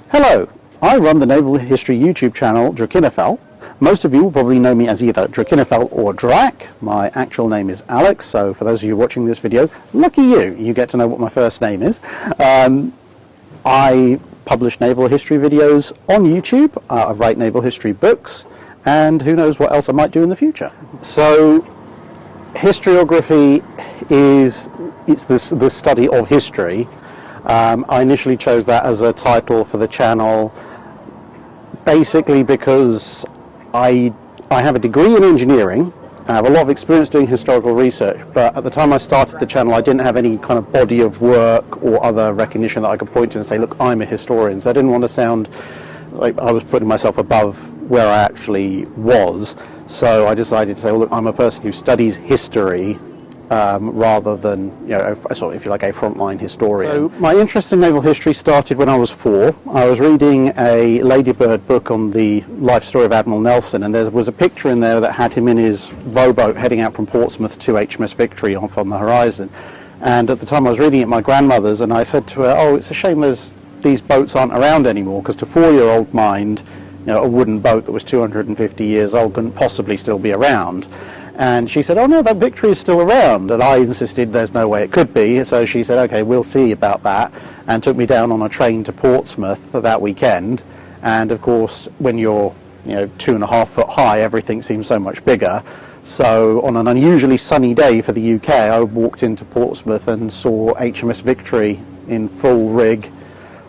Hello, I run the Naval History YouTube channel Drachinifel. Most of you will probably know me as either Drachinifel or Drac. My actual name is Alex, so for those of you watching this video, lucky you, you get to know what my first name is. I publish naval history videos on YouTube, I write naval history books, and who knows what else I might do in the future. So, historiography is the study of history. I initially chose that as a title for the channel basically because I have a degree in engineering. I have a lot of experience doing historical research, but at the time I started the channel I didn't have any kind of body of work or other recognition that I could point to and say, look, I'm a historian. So I didn't want to sound like I was putting myself above where I actually was. So I decided to say, well, look, I'm a person who studies history rather than, you know, sort of, if you like, a frontline historian. So my interest in naval history started when I was 4. I was reading a Ladybird book on the life story of Admiral Nelson, and there was a picture in there that had him in his rowboat heading out from Portsmouth to HMS Victory off on the horizon. And at the time I was reading it at my grandmother's, and I said to her, oh, it's a shame these boats aren't around anymore, because to a 4-year-old mind, you know, a wooden boat that was 250 years old couldn't possibly still be around. And she said, oh no, that Victory is still around. And I insisted there's no way it could be. So she said, okay, we'll see about that. And took me down on a train to Portsmouth that weekend. And of course, when you're 2.5 foot high, everything seems so much bigger. So on an unusually sunny day for the UK, I walked into Portsmouth and saw HMS Victory in full rig.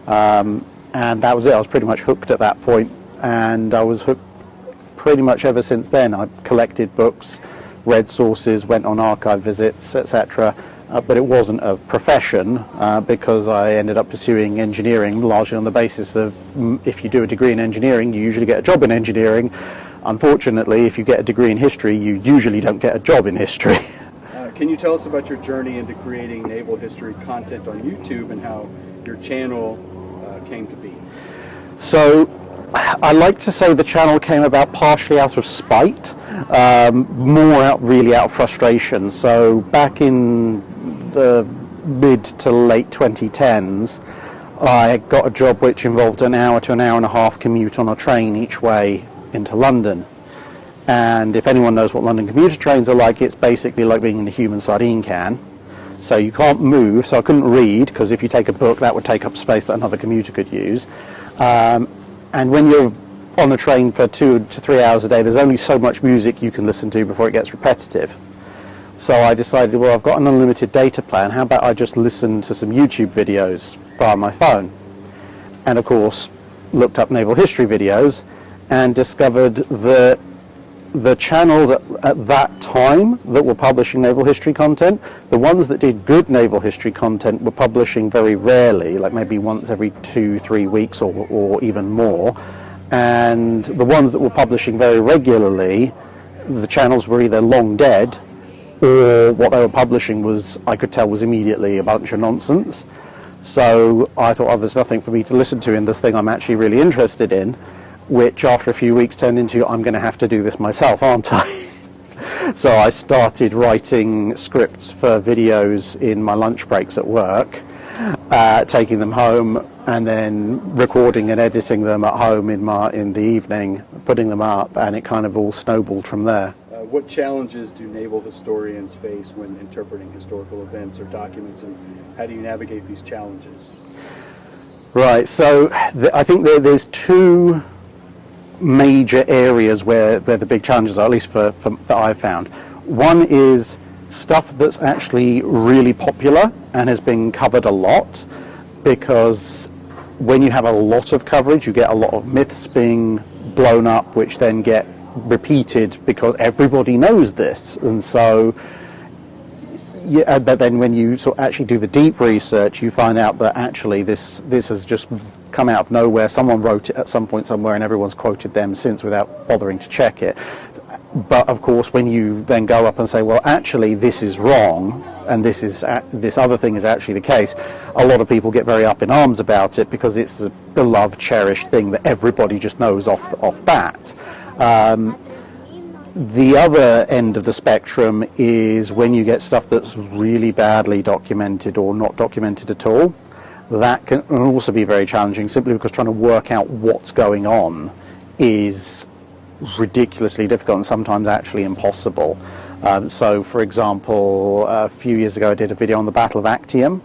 And that was it. I was pretty much hooked at that point. And I was hooked pretty much ever since then. I collected books, read sources, went on archive visits, etc. But it wasn't a profession because I ended up pursuing engineering largely on the basis of if you do a degree in engineering, you usually get a job in engineering. Unfortunately, if you get a degree in history, you usually don't get a job in history. Can you tell us about your journey into creating naval history content on YouTube and how your channel came to be? So, I like to say the channel came about partially out of spite, really out of frustration. So back in the mid to late 2010s, I got a job which involved an hour to an hour and a half commute on a train each way into London. And if anyone knows what London commuter trains are like, it's basically like being in a human sardine can. So you can't move, so I couldn't read, because if you take a book that would take up space that another commuter could use. And when you're on a train for 2 to 3 hours a day, there's only so much music you can listen to before it gets repetitive. So I decided, well, I've got an unlimited data plan, how about I just listen to some YouTube videos via my phone? And of course, looked up naval history videos and discovered that the channels at that time that were publishing naval history content, the ones that did good naval history content were publishing very rarely, like maybe once every 2-3 weeks or even more. And the ones that were publishing very regularly, the channels were either long dead or what they were publishing was, I could tell, was immediately a bunch of nonsense. So I thought, oh, there's nothing for me to listen to in this thing I'm actually really interested in, which after a few weeks turned into, I'm going to have to do this myself, aren't I? So I started writing scripts for videos in my lunch breaks at work, taking them home and then recording and editing them at home in the evening, putting them up, and it kind of all snowballed from there. What challenges do naval historians face when interpreting historical events or documents, and how do you navigate these challenges? Right, so I think there's two major areas where the big challenges are, at least that I've found. One is stuff that's actually really popular and has been covered a lot, because when you have a lot of coverage, you get a lot of myths being blown up, which then get repeated because everybody knows this. And so, yeah, but then when you sort of actually do the deep research, you find out that actually this has just come out of nowhere. Someone wrote it at some point somewhere and everyone's quoted them since without bothering to check it. But of course, when you then go up and say, well, actually this is wrong and this other thing is actually the case, a lot of people get very up in arms about it because it's the beloved, cherished thing that everybody just knows off bat. The other end of the spectrum is when you get stuff that's really badly documented or not documented at all. that can also be very challenging, simply because trying to work out what's going on is ridiculously difficult and sometimes actually impossible. So, for example, a few years ago I did a video on the Battle of Actium.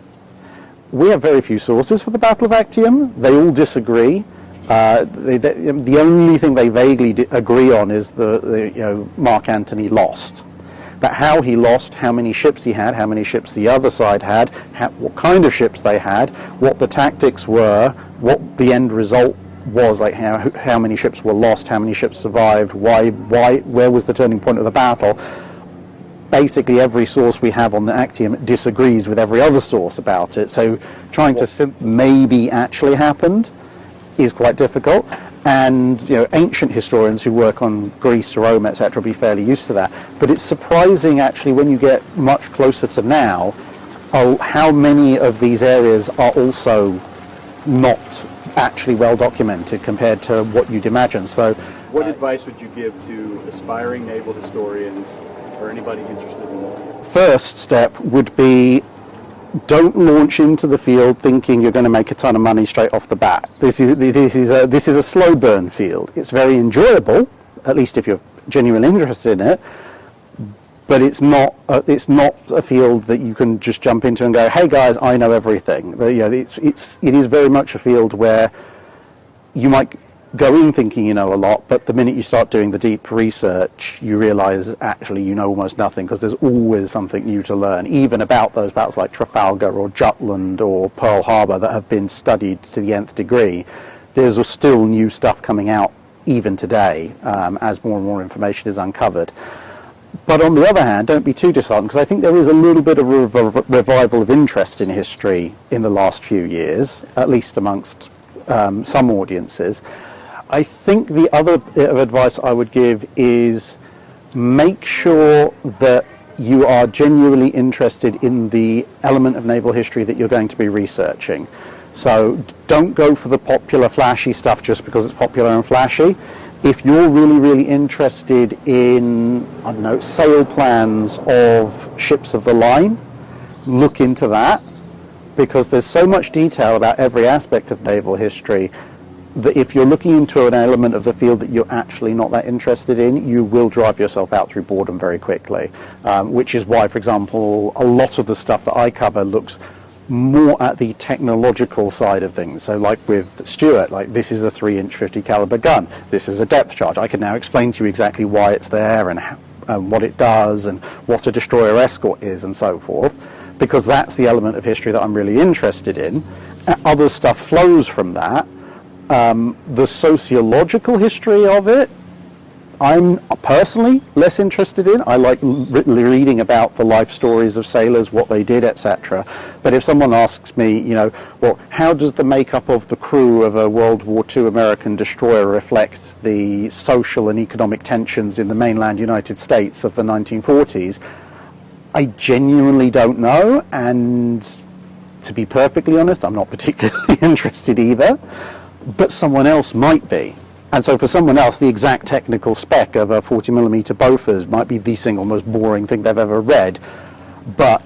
We have very few sources for the Battle of Actium. They all disagree. The only thing they vaguely agree on is the Mark Antony lost. But how he lost, how many ships he had, how many ships the other side had, what kind of ships they had, what the tactics were, what the end result was, like how many ships were lost, how many ships survived, where was the turning point of the battle. Basically every source we have on the Actium disagrees with every other source about it, so trying to maybe actually happened is quite difficult. And ancient historians who work on Greece, Rome, etc., will be fairly used to that. But it's surprising, actually, when you get much closer to now, how many of these areas are also not actually well documented compared to what you'd imagine. So, what advice would you give to aspiring naval historians or anybody interested in the field? First step would be, don't launch into the field thinking you're going to make a ton of money straight off the bat. This is a slow burn field. It's very enjoyable, at least if you're genuinely interested in it, but it's not a field that you can just jump into and go, hey guys, I know everything. It is very much a field where you might go in thinking you know a lot, but the minute you start doing the deep research, you realize actually you know almost nothing, because there's always something new to learn, even about those battles like Trafalgar or Jutland or Pearl Harbor that have been studied to the nth degree. There's still new stuff coming out even today as more and more information is uncovered. But on the other hand, don't be too disheartened, because I think there is a little bit of a revival of interest in history in the last few years, at least amongst some audiences. I think the other bit of advice I would give is make sure that you are genuinely interested in the element of naval history that you're going to be researching. So don't go for the popular flashy stuff just because it's popular and flashy. If you're really, really interested in, I don't know, sail plans of ships of the line, look into that, because there's so much detail about every aspect of naval history that if you're looking into an element of the field that you're actually not that interested in, you will drive yourself out through boredom very quickly. Which is why, for example, a lot of the stuff that I cover looks more at the technological side of things. So like with Stuart, like this is a 3-inch 50 caliber gun, this is a depth charge. I can now explain to you exactly why it's there and what it does and what a destroyer escort is and so forth, because that's the element of history that I'm really interested in. Other stuff flows from that. The sociological history of it, I'm personally less interested in. I like reading about the life stories of sailors, what they did, etc. But if someone asks me, well, how does the makeup of the crew of a World War II American destroyer reflect the social and economic tensions in the mainland United States of the 1940s? I genuinely don't know, and to be perfectly honest, I'm not particularly interested either. But someone else might be. And so for someone else, the exact technical spec of a 40mm Bofors might be the single most boring thing they've ever read. But,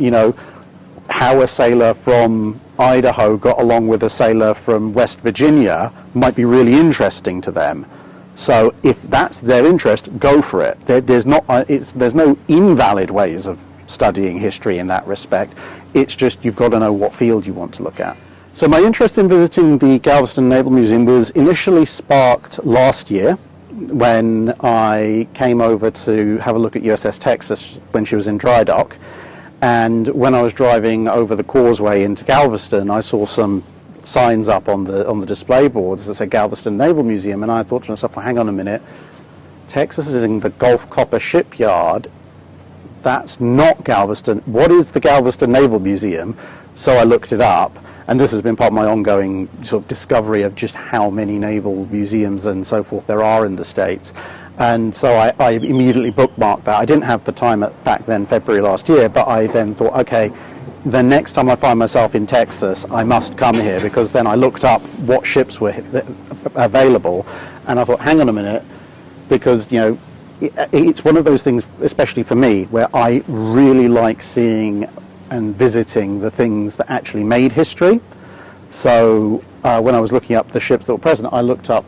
how a sailor from Idaho got along with a sailor from West Virginia might be really interesting to them. So if that's their interest, go for it. There's no invalid ways of studying history in that respect. It's just you've got to know what field you want to look at. So my interest in visiting the Galveston Naval Museum was initially sparked last year when I came over to have a look at USS Texas when she was in dry dock. And when I was driving over the causeway into Galveston, I saw some signs up on the display boards that said Galveston Naval Museum, and I thought to myself, well, hang on a minute, Texas is in the Gulf Copper Shipyard. That's not Galveston. What is the Galveston Naval Museum? So I looked it up. And this has been part of my ongoing sort of discovery of just how many naval museums and so forth there are in the States. And so I immediately bookmarked that. I didn't have the time back then, February last year, but I then thought, okay, the next time I find myself in Texas, I must come here, because then I looked up what ships were available, and I thought, hang on a minute, because, it's one of those things, especially for me, where I really like seeing and visiting the things that actually made history. So when I was looking up the ships that were present, I looked up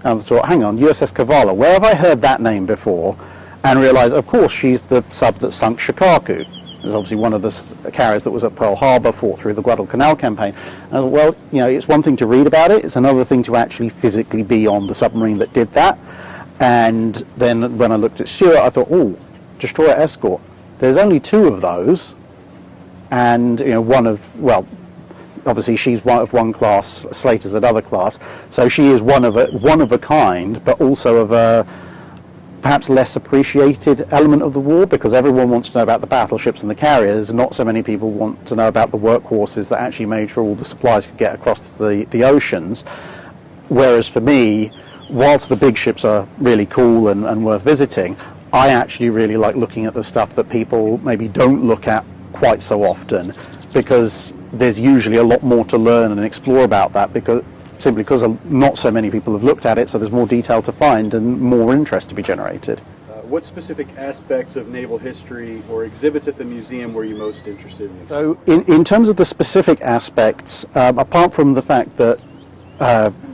and thought, hang on, USS Kavala, where have I heard that name before? And realized, of course, she's the sub that sunk Shikaku. It was obviously one of the carriers that was at Pearl Harbor, fought through the Guadalcanal campaign. And I thought, well, you know, it's one thing to read about it, it's another thing to actually physically be on the submarine that did that. And then when I looked at Stuart, I thought, oh, destroyer escort. There's only 2 of those, and you know, one of, well, obviously she's one of one class, Slater's another class, so she is one of a kind, but also of a perhaps less appreciated element of the war, because everyone wants to know about the battleships and the carriers, and not so many people want to know about the workhorses that actually made sure all the supplies could get across the oceans. Whereas for me, whilst the big ships are really cool and worth visiting, I actually really like looking at the stuff that people maybe don't look at quite so often, because there's usually a lot more to learn and explore about that, simply because not so many people have looked at it, so there's more detail to find and more interest to be generated. What specific aspects of naval history or exhibits at the museum were you most interested in? So in terms of the specific aspects, apart from the fact that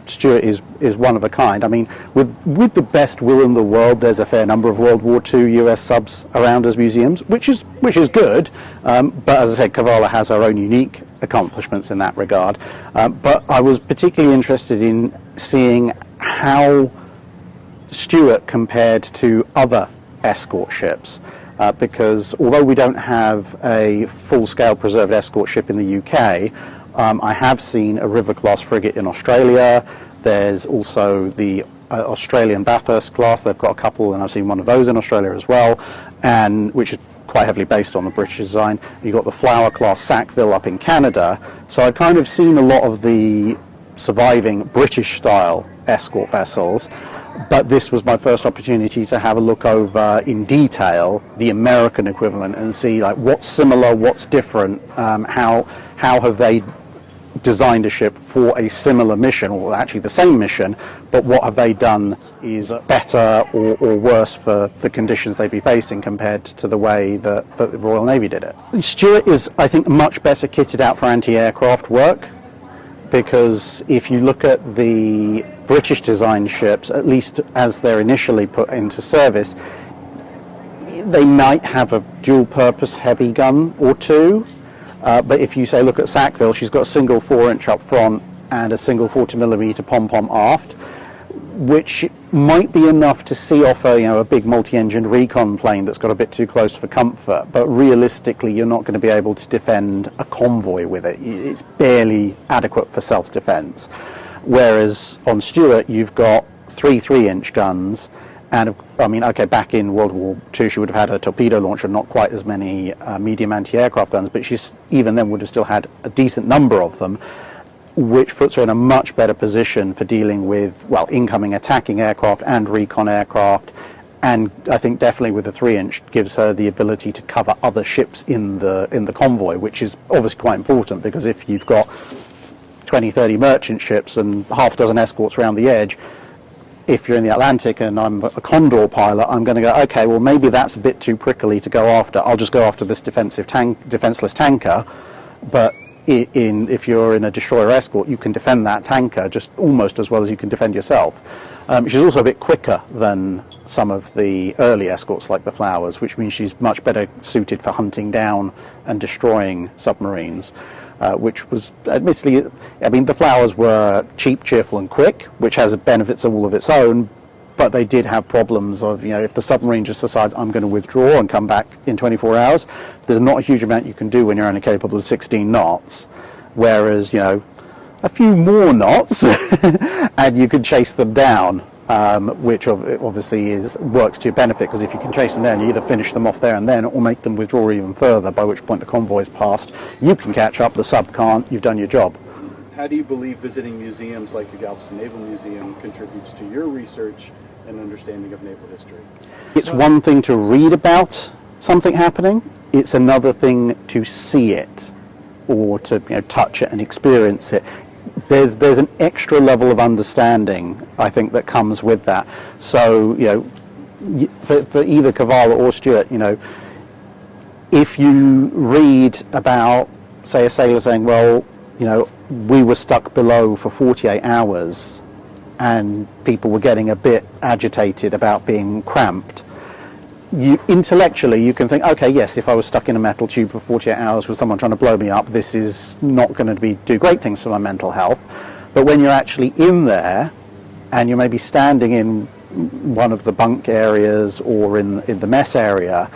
Stuart is one of a kind, I mean, with the best will in the world, there's a fair number of World War II US subs around as museums, which is good, but as I said, Kavala has her own unique accomplishments in that regard. But I was particularly interested in seeing how Stuart compared to other escort ships, because although we don't have a full-scale preserved escort ship in the UK, I have seen a River-class frigate in Australia. There's also the Australian Bathurst class. They've got a couple, and I've seen one of those in Australia as well, and which is quite heavily based on the British design. You've got the Flower class Sackville up in Canada. So I've kind of seen a lot of the surviving British-style escort vessels, but this was my first opportunity to have a look over in detail the American equivalent and see like what's similar, what's different, how have they designed a ship for a similar mission, or actually the same mission, but what have they done is better or worse for the conditions they'd be facing compared to the way that the Royal Navy did it. Stuart is, I think, much better kitted out for anti-aircraft work, because if you look at the British designed ships, at least as they're initially put into service, they might have a dual purpose heavy gun or two. But if you say look at Sackville, she's got a single 4-inch up front and a single 40mm pom-pom aft, which might be enough to see off a big multi-engined recon plane that's got a bit too close for comfort, but realistically you're not going to be able to defend a convoy with it. It's barely adequate for self-defense. Whereas on Stuart you've got 3 3-inch guns, and I mean, okay, back in World War II she would have had a torpedo launcher, not quite as many medium anti-aircraft guns, but she's even then would have still had a decent number of them, which puts her in a much better position for dealing with, well, incoming attacking aircraft and recon aircraft, and I think definitely with the 3-inch gives her the ability to cover other ships in the convoy, which is obviously quite important, because if you've got 20-30 merchant ships and half a dozen escorts around the edge, if you're in the Atlantic and I'm a Condor pilot, I'm going to go, okay, well maybe that's a bit too prickly to go after. I'll just go after this defenseless tanker. But if you're in a destroyer escort, you can defend that tanker just almost as well as you can defend yourself. She's also a bit quicker than some of the early escorts like the Flowers, which means she's much better suited for hunting down and destroying submarines. Which was, admittedly, I mean, the Flowers were cheap, cheerful and quick, which has benefits all of its own, but they did have problems of, if the submarine just decides I'm going to withdraw and come back in 24 hours, there's not a huge amount you can do when you're only capable of 16 knots, whereas, a few more knots and you could chase them down. Which obviously works to your benefit, because if you can chase them down, you either finish them off there and then, or make them withdraw even further, by which point the convoy's passed. You can catch up, the sub can't, you've done your job. How do you believe visiting museums like the Galveston Naval Museum contributes to your research and understanding of naval history? It's one thing to read about something happening, it's another thing to see it, or to touch it and experience it. There's an extra level of understanding, I think, that comes with that. So, for either Kavala or Stuart, if you read about, say, a sailor saying, well, we were stuck below for 48 hours and people were getting a bit agitated about being cramped, intellectually you can think, okay, yes, if I was stuck in a metal tube for 48 hours with someone trying to blow me up, this is not going to do great things for my mental health. But when you're actually in there and you're maybe standing in one of the bunk areas or in the mess area,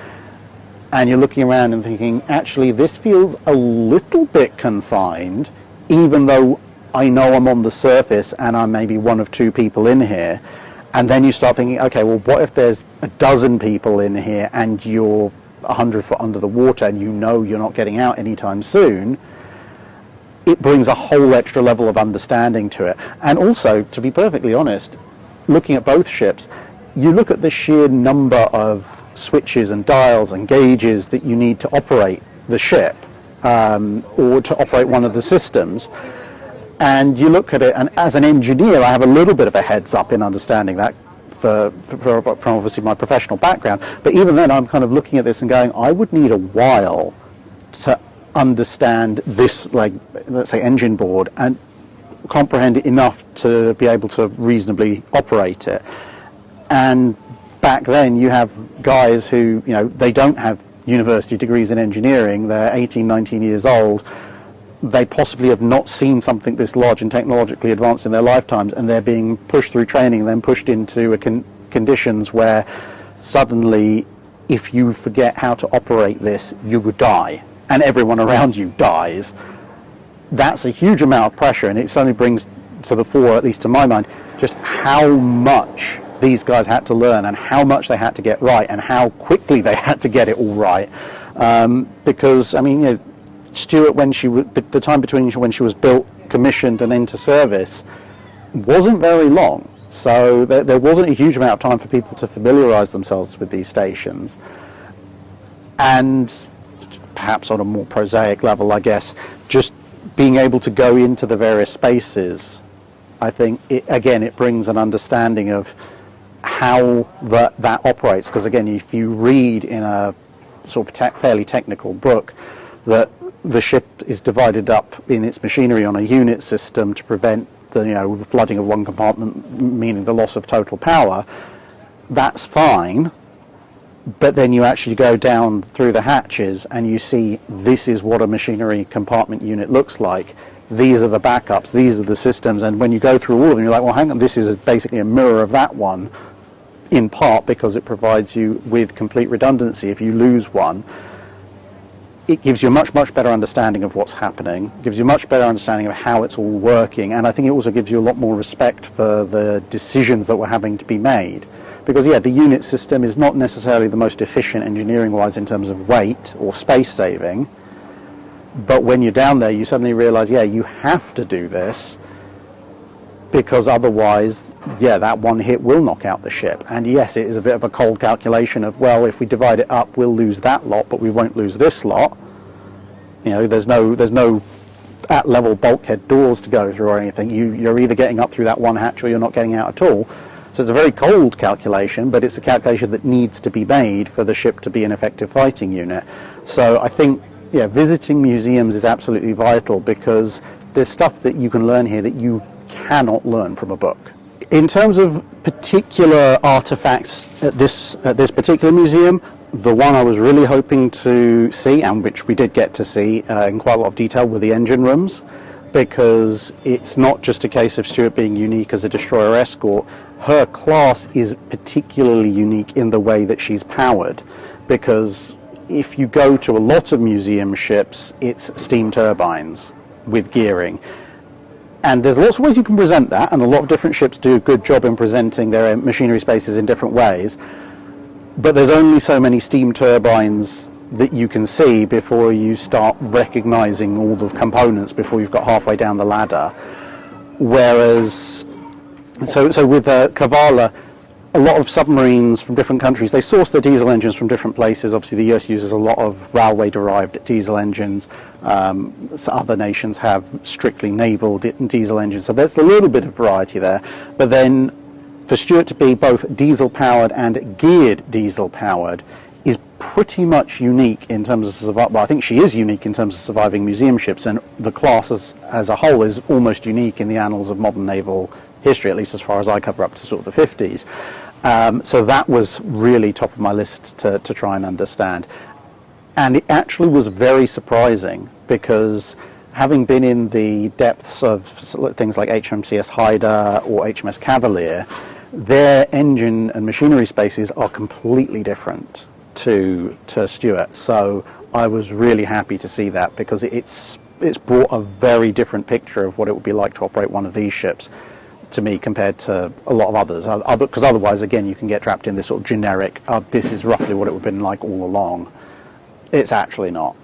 and you're looking around and thinking, actually, this feels a little bit confined, even though I know I'm on the surface and I'm maybe one of two people in here. And then you start thinking, okay, well, what if there's a dozen people in here and you're 100 foot under the water and you know you're not getting out anytime soon? It brings a whole extra level of understanding to it. And also, to be perfectly honest, looking at both ships, you look at the sheer number of switches and dials and gauges that you need to operate the ship, or to operate one of the systems. And you look at it, and as an engineer, I have a little bit of a heads up in understanding that from obviously my professional background. But even then, I'm kind of looking at this and going, I would need a while to understand this, like, let's say, engine board, and comprehend it enough to be able to reasonably operate it. And back then, you have guys who, you know, they don't have university degrees in engineering. They're 18, 19 years old. They possibly have not seen something this large and technologically advanced in their lifetimes, and they're being pushed through training and then pushed into conditions where suddenly, if you forget how to operate this, you would die, and everyone around you dies. That's a huge amount of pressure, and it certainly brings to the fore, at least to my mind, just how much these guys had to learn and how much they had to get right and how quickly they had to get it all right. Because, I mean, you know, Stuart, the time between when she was built, commissioned and into service wasn't very long. So there wasn't a huge amount of time for people to familiarise themselves with these stations. And perhaps on a more prosaic level, I guess, just being able to go into the various spaces, I think, it brings an understanding of how that operates. Because again, if you read in a sort of fairly technical book that the ship is divided up in its machinery on a unit system to prevent the flooding of one compartment, meaning the loss of total power, that's fine. But then you actually go down through the hatches and you see this is what a machinery compartment unit looks like. These are the backups, these are the systems, and when you go through all of them, you're like, well, hang on, this is basically a mirror of that one, in part because it provides you with complete redundancy. If you lose one, it gives you a much, much better understanding of what's happening, gives you a much better understanding of how it's all working, and I think it also gives you a lot more respect for the decisions that were having to be made. Because, yeah, the unit system is not necessarily the most efficient engineering-wise in terms of weight or space saving, but when you're down there, you suddenly realise, yeah, you have to do this, because otherwise, yeah, that one hit will knock out the ship. And yes, it is a bit of a cold calculation of, well, if we divide it up, we'll lose that lot, but we won't lose this lot. You know, there's no at-level bulkhead doors to go through or anything. You're either getting up through that one hatch or you're not getting out at all. So it's a very cold calculation, but it's a calculation that needs to be made for the ship to be an effective fighting unit. So I think, yeah, visiting museums is absolutely vital, because there's stuff that you can learn here that you cannot learn from a book. In terms of particular artifacts at this particular museum, the one I was really hoping to see, and which we did get to see in quite a lot of detail, were the engine rooms, because it's not just a case of Stuart being unique as a destroyer escort. Her class is particularly unique in the way that she's powered, because if you go to a lot of museum ships, it's steam turbines with gearing. And there's lots of ways you can present that, and a lot of different ships do a good job in presenting their machinery spaces in different ways. But there's only so many steam turbines that you can see before you start recognizing all the components before you've got halfway down the ladder. Whereas, so with Kavala, a lot of submarines from different countries, they source their diesel engines from different places. Obviously the US uses a lot of railway-derived diesel engines. So other nations have strictly naval diesel engines. So there's a little bit of variety there. But then for Stuart to be both diesel-powered and geared diesel-powered is pretty much unique in terms of survival. Well, I think she is unique in terms of surviving museum ships, and the class as a whole is almost unique in the annals of modern naval history, at least as far as I cover up to sort of the 50s. So that was really top of my list to try and understand. And it actually was very surprising, because having been in the depths of things like HMCS Haida or HMS Cavalier, their engine and machinery spaces are completely different to Stuart. So I was really happy to see that, because it's brought a very different picture of what it would be like to operate one of these ships to me compared to a lot of others. Because otherwise, again, you can get trapped in this sort of generic, this is roughly what it would have been like all along. It's actually not.